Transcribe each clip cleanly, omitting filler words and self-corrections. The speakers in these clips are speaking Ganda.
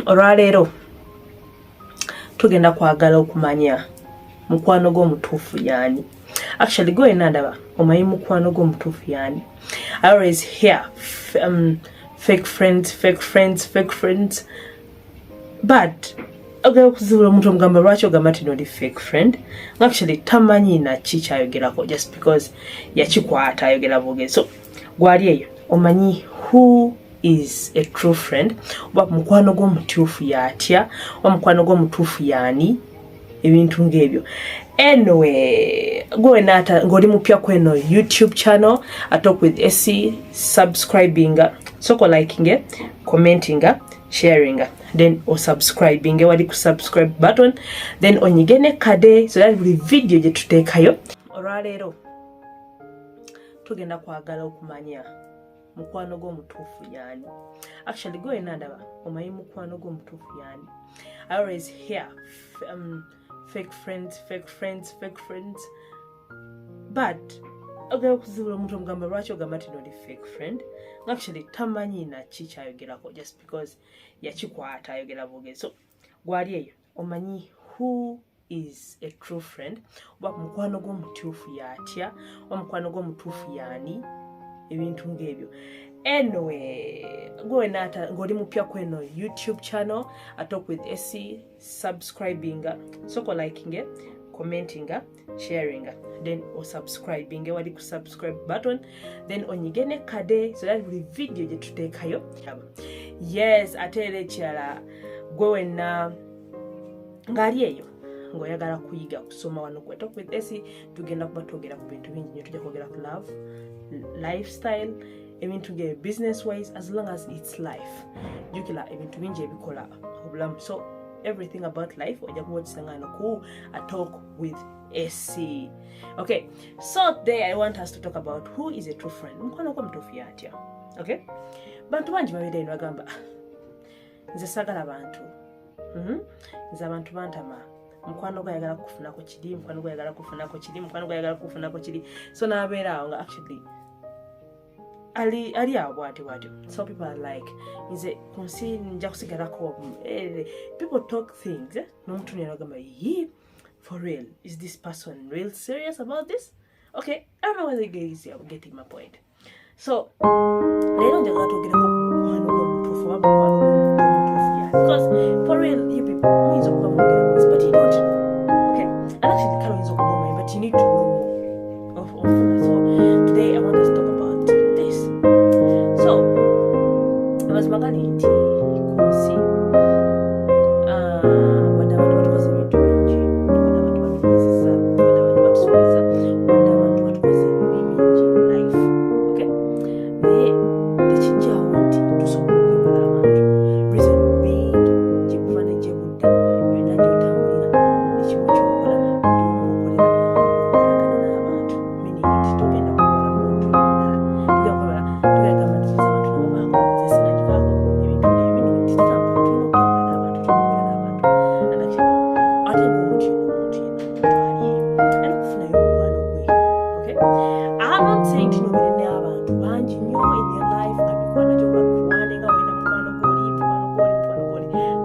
olwaleero tugenda kwagala okumanya mukwano gw'omutuufu y'ani. Actually go and ndaba omanyi mukwano gw'omutuufu y'ani. I always hear fake friends, but okay, okuzuula omuntu omugamba lwaki ogamba ti noli fake friend, actually tamanyi na ki kyayogerako just because yakikwata ayogera bwogezi. So gwali eyo omanyi who is a true friend, oba mukwano gw'omutuufu y'atya, oba mukwano gw'omutuufu y'ani, ebintu ng'ebyo. Anyway, go and ngoli mupya kweno YouTube channel, I talk with Essie, subscribing, soko liking, commenting, sharing, then or subscribing, wali ku subscribe button, then onyigene kade so that every video je tutekayo. Olwaleero tugenda kwagala okumanya mukwano gw'omutuufu y'ani. Actually go and ndaba omanyi mukwano gw'omutuufu y'ani. I always hear fake friends, but okay, okuzuula omuntu omugamba lwaki ogamba ti noli fake friend, actually tamanyi na ki kyayogerako just because yakikwata ayogera bwogezi. So gwali eyo omanyi who is a true friend, oba mukwano gw'omutuufu y'atya, oba mukwano gw'omutuufu y'ani, ebintu ng'ebyo. Anyway, go and ngoli mupya kweno YouTube channel, I talk with Essie, subscribing, soko liking, commenting, sharing, then or subscribing, wali ku subscribe button, then onyigene kade so that every video je tutekayo. Yes, atele chala gwe na ngali eyo ngoyagala kuyiga kusoma wano ku talk with Essie, tugenda kubatogera ku bintu bingi nyo tujja kwogera ku love, lifestyle, ebintu nge business wise, as long as it's life jukila ebintu bingi ebikola obulamu. So everything about life ojja kuwakisangana ku a talk with Essie. Okay, so today I want us to talk about who is a true friend. Mukwano gw'omutuufu y'atya. Okay, bantu bangi babeera eno bagamba nze sagala bantu, nze abantu bantama, mukwano gwayagala kufunako kiri, mukwano gwayagala kufunako kiri, mukwano gwayagala kufunako kiri. So nabeera awo nga actually ali awo bwatyo. So people are like, nze kunsi nja kusigalako. People talk things, n'omuntu n'agamba for real, is this person real serious about this? Okay, I don't know whether you guys are getting my point. So leero njagala twogerako mukwano gw'omutuufu oba mukwano gw'omutuufu, because for real you people muyinza okuba mwogera this but you don't know. Okay, and actually kale oyinza okuba omanyi but you need to know more of that. So today I want us to talk about this. So amazima gali nti kunsi wadde abantu batukoze ebintu bingi, wadde abantu batunyizisa, wadde abantu batusomesa, wadde abantu batukoze bingi life. Okay, naye tekijjaawo nti tusobola okwebala abantu. Reason being gyekuva ne gyebudde yonna gy'otambulira, buli kimu ky'okola, buli omukolera okolagana n'abantu, meaning nti togenda kwebala muntu yenna, tugenda gamba nti abantu nabo baako, nze sinagivaako, ebintu n'ebintu nti tutambula, tulina okutambula n'abantu, tulina okubeera n'abantu. And actually ate ng'omuntu yenna ali alina okufunayo omukwano gwe. Okay, I'm not saying ti nobeere n'abantu bangi nnyo in your life nga mikwano gyo bakuwane nga walina mukwano gw'oli.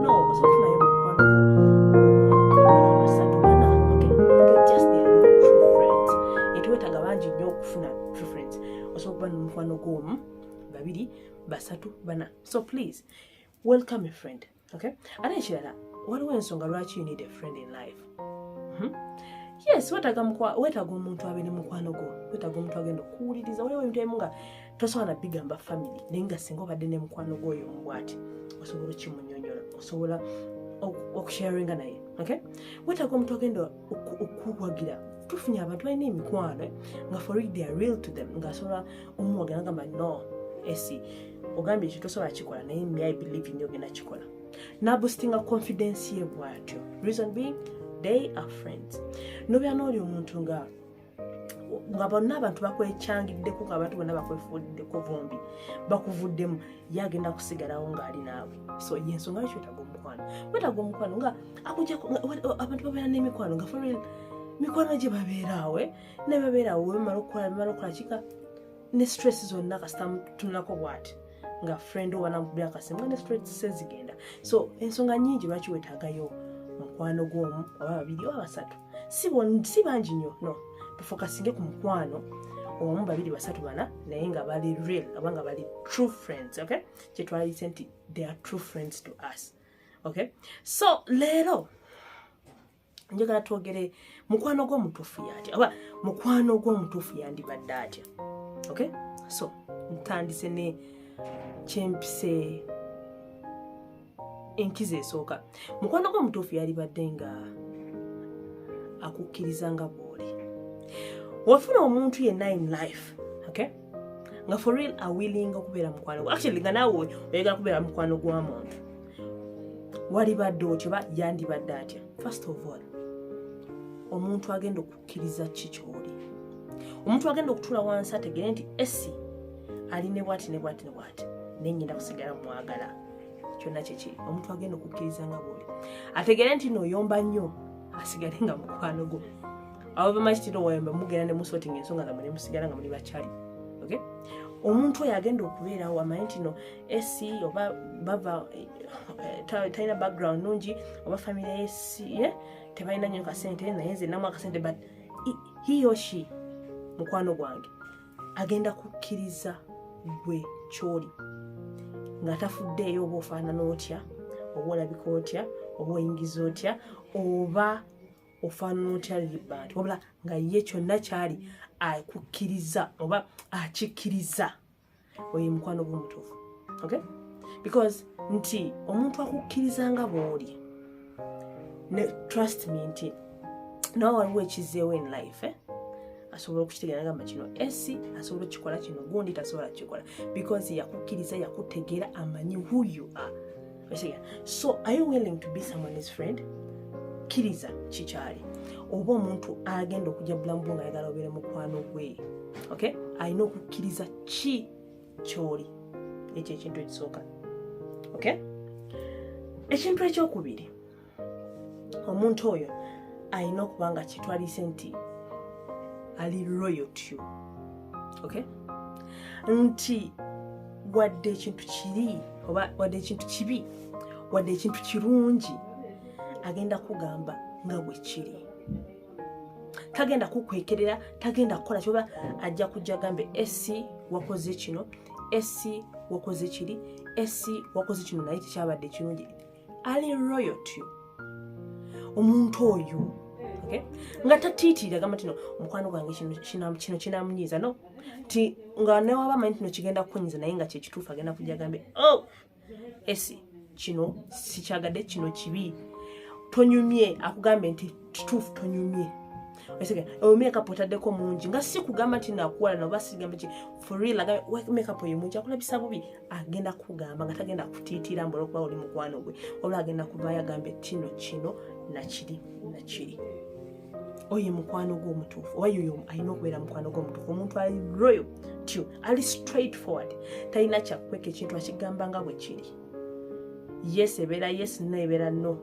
No, osobola okufunayo mukwano gwo basatu bana. Okay, just they are not true friends. Teweetaaga bangi nnyo okufuna true friends. Osobola okuba n'omukwano gw'omu, babiri, basatu, bana. So please welcome a friend. Okay, ate ekirala waliwo ensonga lwaki you need a friend in life. Yes, weetaaga omuntu abeere mukwano gwo, weetaaga omuntu agenda okuwuliriza. Waliwo ebintu ebimu nga tosobola na bigamba family, naye nga singa obadde ne mukwano gwoyo omubwati osobola okimunyonyola, osobola okusharinga naye. Okay, weetaaga omuntu agenda okuwagira. Tufunye abantu balina emikwano nga for real they are real to them, nga asobola omuwagira ngamba no Essie ogambye ekyo tosobola kikola naye me I believe in ogenda kikola, naboostinga confidence ye bwatyo. Reason being they are friends. Nobeera n'oli omuntu nga bonna abantu bakwekyangiddeko, nga abantu bonna bakwefuuliddeko bombi, bakuvuddemu, ye agenda kusigalawo ng'ali naawe. So yensonga lwaki weetaaga omukwano. Weetaaga omukwano nga abantu babeera n'emikwano nga for real mikwano gye babeeraawo ne babeeraawo bamala okukola kika ne stress zonna kasita tunulako bw'ati nga friend oba namukubira akasimu nga ne straight sezigenda. So ensonga nyingi lwaki weetaagayo mukwano gw'omu oba babiri oba basatu, si bangi nnyo, no, tufokasinge ku mukwano omu babiri basatu bana naye nga bali real oba nga bali true friends. Okay, kyetwalise nti they are true friends to us. Okay, so leero njagala twogere mukwano gw'omutuufu yatya oba mukwano gw'omutuufu yandibadde atya. Okay, so ntandise ne kyempise enkiza esooka. Mukwano gw'omutuufu yalibadde nga akukkiriza nga bw'oli. Wafuna omuntu yenna in life, okay, nga for real awilling okubeera mukwano gwo, actually nga naawe oyagala kubeera mukwano gwa muntu, walibadde otyo oba yandibadde atya? First of all, omuntu agenda okukkiriza ki ky'oli. Omuntu agenda okutuula wansi ategere nti esi ali ne bwati ne bwati ne bwati naye ngenda kusigala mwagala. Kyonna kyekiri, omuntu agenda okukkiriza nga bw'oli. Ategere nti n'oyomba nnyo asigale nga mukwano gwo. Awo bamachitiro wayomba mugenda ne musotinga ensonga zammwe ne musigala nga muli bakyali. Okay? Omuntu oyo agenda okubeerawo amanyi nti no esi oba bava talina background nungi oba family esi tebalina nnyo kasente naye nze namu akasente, but he or she mukwano gwange agenda kukkiriza gwe kyoli nga tafuddeeyo oba ofaanana otya oba olabika otya oba oyingiza otya oba ofaanana otya libantu, wabula nga ye kyonna kyali akukkiriza oba akikkiriza, oyo mukwano gw'omutuufu. Okay, because nti omuntu akukkiriza nga bw'oli, trust me nti nawe waliwo ekizeewo in life, asobola okukitegeera ngamba kino esi asobola okukikola kino gundi tasobola kukikola because yakukkiriza, yakutegeera, amanyi who you are. So are you willing to be someone's friend? Kkiriza kikyali. Oba omuntu agenda okujja bulamu bwo nga ayagala obeere mukwano gwe, okay, alina okukkiriza ki ky'oli. Ekyo ekintu ekisooka. Okay, ekintu ekyokubiri, omuntu oyo alina okuba nga kitwalise nti ali loyal to you. Okay, nti wadde ekintu kiri oba wadde ekintu kibi wadde ekintu kirungi agenda kugamba nga bwe kiri. Tagenda kukwekerera, tagenda kukola kyoba ajja kujja gambe esi wakoze kino, esi wakoze kiri, esi wakoze kino naye tekyabadde kirungi. Ali loyal to you. Omuntu oyo, okay, nga tatiitira gamba tino mukwano gwange kino kinamunyiiza, no, ti nga newaba amanyi tino kigenda kukunyiza naye nga kyekituufu agenda kujja gambe oh esi kino sikyagadde, kino kibi, tonyumye, akugambe nti kituufu tonyumye. Makeup otaddeko mungi nga si kugamba nti nakuwala noba sigamba ki for real agambe makeup oyo mungi akulabisa bubi, agenda kugamba nga tagenda kutiitira mbola okuba oli mukwano gwe, oba agenda kuvaayo agambe kino nakiri nakiri. Oyo mukwano gw'omutuufu, oba yoyo alina okubeera mukwano gw'omutuufu. Omuntu ali loyal to you, ali straight forward, talina kyakweka ekintu akigamba nga bwe kiri. Yes ebeera yes, no ebeera no,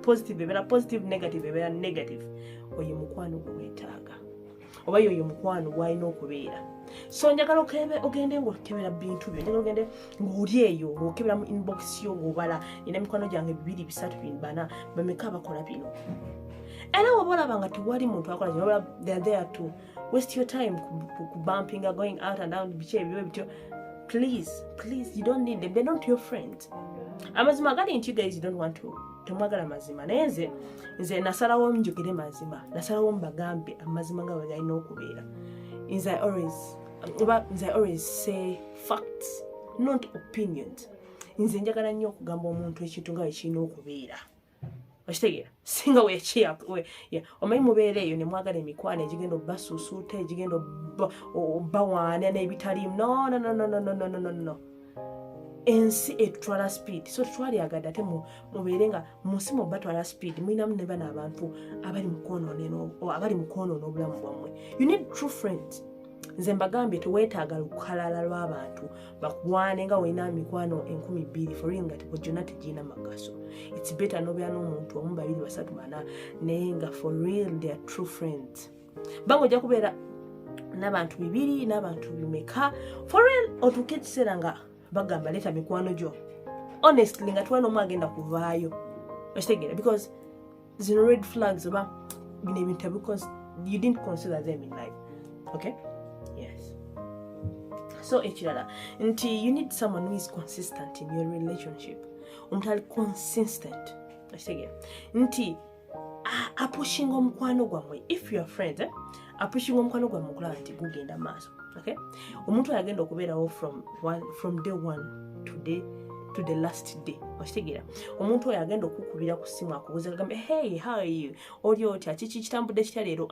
positive ebeera positive, negative ebeera negative. Oyo mukwano gwetaaga, oba yoyo mukwano gwalina okubeera. So njagala ogende ng'okebera bintu byo, njagala ogende ng'oli eyo ng'okebera mu inbox yo ng'obala ina mikwano gyange 2 3 4 bameka abakola bino. Era woba olaba nga tewali muntu akola kino, they are there to waste your time bumping, going out and down, biki ebyo bityo. Please, you don't need them, they're not your friends. Amazima gali nti you guys don't want to temwagala mazima, naye nze nasalawo njogere mazima, nasalawo mbagambe amazima nga bwe galina okubeera. Nze I always say facts, not opinions. Nze njagala nnyo okugamba omuntu ekintu nga bwe kirina okubeera. Okitegeera? Singa omanyi mubeera eyo ne mwagala emikwano egigenda obbasuusuuta, egigenda obbawaana n'ebitali no. Ensi etutwala speed, so tutwalyagadde ate mubeere nga munsi mubba twala speed, mulinamu ne bano abantu abali mu kwonoona obulamu bwammwe. You need true friends. Nze mbagambye teweetaaga lukalala lw'abantu bakuwane nga weina mikwano 12 for real nga gyonna tegirina magaso. It's better n'obeera n'omuntu 1 2 3 4 naye nga for real they are true friends. Bango ojja kubeera n'abantu 2 n'abantu 1 for real otuuke ekiseera nga bagamba leta mikwano gyo honestly nga tuwana omwagenda kuvaayo okitegera because zino red flags oba bino ebintu because you didn't consider them in life. Okay, yes. So ekirala nti you need someone who is consistent in your relationship. Omuntu ali consistent okitegera nti apushinga omukwano gwammwe if you are friends apushinga omukwano gwammwe okulaba nti gugenda maaso. Okay, omuntu ayagenda okubeerawo from day one to the last day okitegera omuntu oyo agenda okukubira ku simu akubuuza agambe hey how are you oli otya kiki kitambudde kitya leero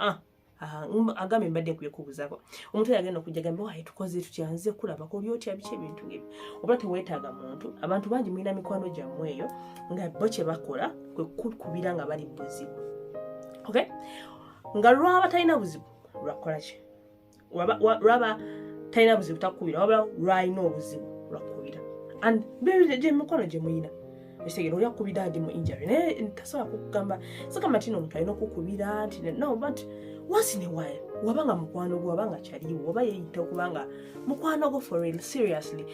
agambe mbadde nkwiye kubuuzaako omuntu oyo agenda okujja agambe waye tukoze tutyanze kulaba ko oli otya biki ebintu ebyo oba teweetaaga muntu abantu bangi mulina mikwano gyammwe eyo nga bo kye bakola kwe kukubira nga bali buzibu. Okay, nga lwaba talina buzibu lwakola ki lwaba talina buzibu takubira wabula lwalina obuzibu lwakubira and gye mikono gye muyina ekitegera oli akubira ndi mu injury naye tasobola kukugamba sikama tina omuntu alina okukubira nti no but once in a while wabanga mukwano gwo wabanga kyaliwo oba yeeyita okubanga mukwano gwo for real seriously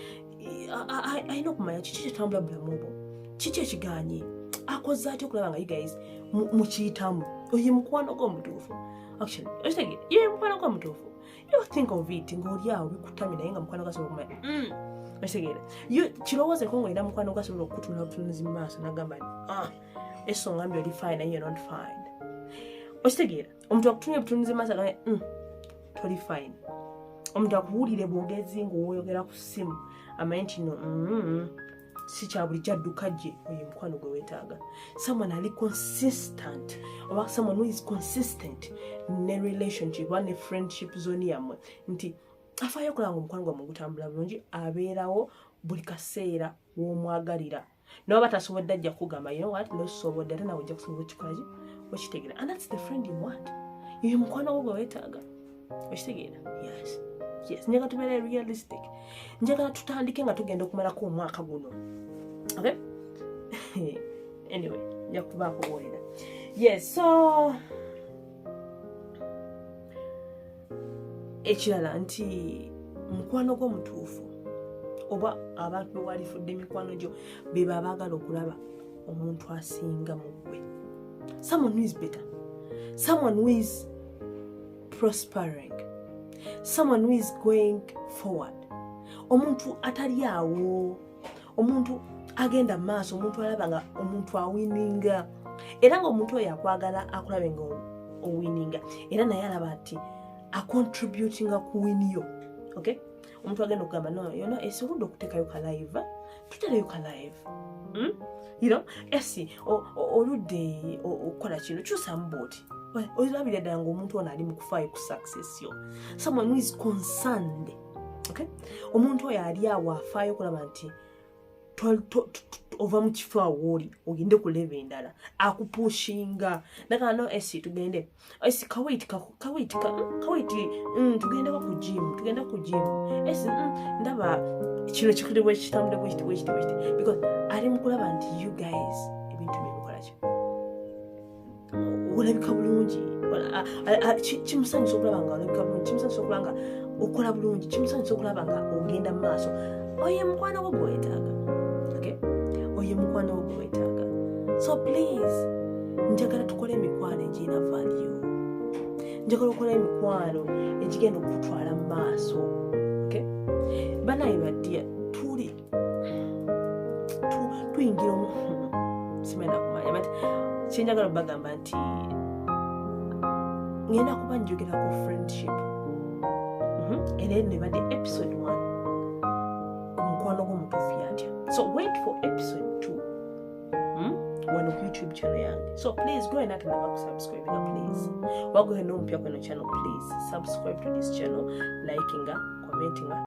alina okumanya kiki kyetambula bulamu obwo kiki ekiganye akoze atya okulaba nga you guys mukiyitamu oye mukwano gwo omutuufu actually ekitegera ye mukwano gwo omutuufu you think of it ng'oli awo bikutamye naye nga mukwano gasobola okumanya okitegera kirowoozeeko ng'olina mukwano gasobola okukutunula butunuzi mu maaso n'agamba eso ngambye oli fine naye you're not fine okitegera omuntu akutunye butunuzi mu maaso agambye toli fine omuntu akuwulire bwogezi ng'oyogera ku ssimu amanye nti no si kya buli kyadduka gye oyo mukwano gwe weetaaga someone ali consistent oba someone who is consistent ne relationship oba ne friendship zone yammwe nti afaayo okulaba nga omukwano gwammwe gutambula bulungi abeerawo buli kaseera w'omwagalira nawe batasobodde ajja kugamba you know what losobodde ate nawe ojja kusobola okikola okitegeera and that's the friend you want oyo mukwano gwo gwe weetaaga okitegeera yes njagala tubeere realistic njagala tutandike nga tugenda okumalako omwaka guno. Okay, anyway nja kubaako bwolera yes so ekirala nti mukwano gw'omutuufu oba abantu be walifudde mikwano gyo beba abaagala okulaba omuntu asinga mu ggwe someone who is better someone who is prospering someone who is going forward omuntu atali awo omuntu agenda maaso omuntu alaba nga omuntu awininga era nga omuntu oyo akwagala akulabe nga owininga era naye alaba ati acontributinga ku winiyo. Okay, omuntu agenda okugamba no yona esobodde okuteekayo ka live tuterayo ka live you know esi oludde okukola kino kyusamu booti olabira ddala ng'omuntu ono ali mu kufaayo ku success yo someone who is concerned. Okay, omuntu oyo ali awo afaayo okulaba nti ova mu kifo awo oli ogende ku level endala akupushinga ndagala no esi tugende esi kawait tugende ku gym esi ndaba kino kikuli bwe kitambule bwe kiti because ali mu kulaba nti you guys ebintu bibikola ki olabika bulungi kimusanyusa okulaba nga olabika bulungi kimusanyusa okulaba nga okola bulungi kimusanyusa okulaba nga ogenda mu maaso oye mukwano gwo gwetaaga. Okay, oye mukwano gwo gwetaaga so please njagala tukole emikwano egirina value njagala okukola emikwano egigenda okutwala mu maaso. Okay, banaye baddiya tuyingira simenda kumanya but kyenjagala bagamba nti ngenda kuba njogera ku friendship era nebadde episode 1 omukwano gw'omutuufu yatya so wait for episode 2 wano ku YouTube channel yange so please go and subscribe please wago heno mpya kweno channel please subscribe to this channel likinga commentinga